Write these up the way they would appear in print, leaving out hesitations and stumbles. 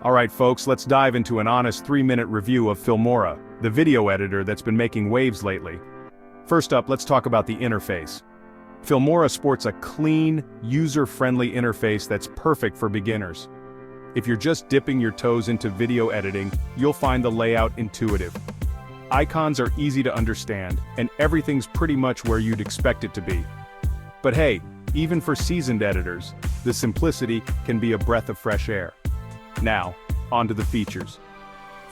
Alright folks, let's dive into an honest 3-minute review of Filmora, the video editor that's been making waves lately. First up, let's talk about the interface. Filmora sports a clean, user-friendly interface that's perfect for beginners. If you're just dipping your toes into video editing, you'll find the layout intuitive. Icons are easy to understand, and everything's pretty much where you'd expect it to be. But hey, even for seasoned editors, the simplicity can be a breath of fresh air. Now, onto the features.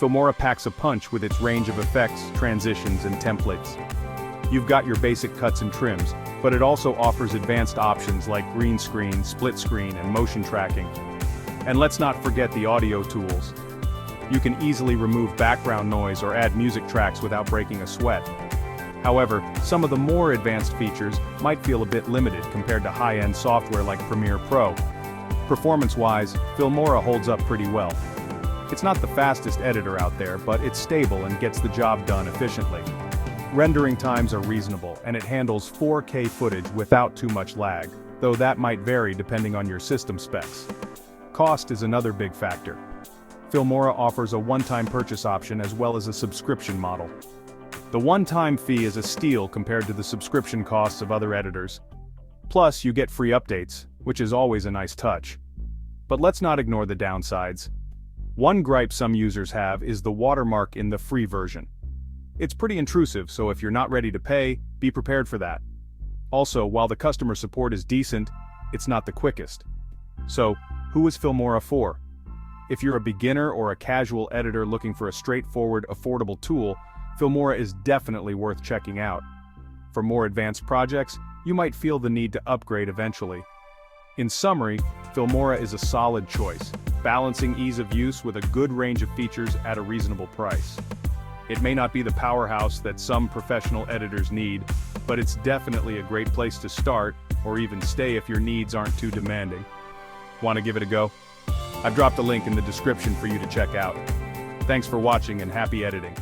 Filmora packs a punch with its range of effects, transitions, and templates. You've got your basic cuts and trims, but it also offers advanced options like green screen, split screen, and motion tracking. And let's not forget the audio tools. You can easily remove background noise or add music tracks without breaking a sweat. However, some of the more advanced features might feel a bit limited compared to high-end software like Premiere Pro. Performance-wise, Filmora holds up pretty well. It's not the fastest editor out there, but it's stable and gets the job done efficiently. Rendering times are reasonable, and it handles 4K footage without too much lag, though that might vary depending on your system specs. Cost is another big factor. Filmora offers a one-time purchase option as well as a subscription model. The one-time fee is a steal compared to the subscription costs of other editors. Plus, you get free updates, which is always a nice touch. But let's not ignore the downsides. One gripe some users have is the watermark in the free version. It's pretty intrusive, so if you're not ready to pay, be prepared for that. Also, while the customer support is decent, it's not the quickest. So, who is Filmora for? If you're a beginner or a casual editor looking for a straightforward, affordable tool, Filmora is definitely worth checking out. For more advanced projects, you might feel the need to upgrade eventually. In summary, Filmora is a solid choice, balancing ease of use with a good range of features at a reasonable price. It may not be the powerhouse that some professional editors need, but it's definitely a great place to start, or even stay if your needs aren't too demanding. Want to give it a go? I've dropped a link in the description for you to check out. Thanks for watching and happy editing.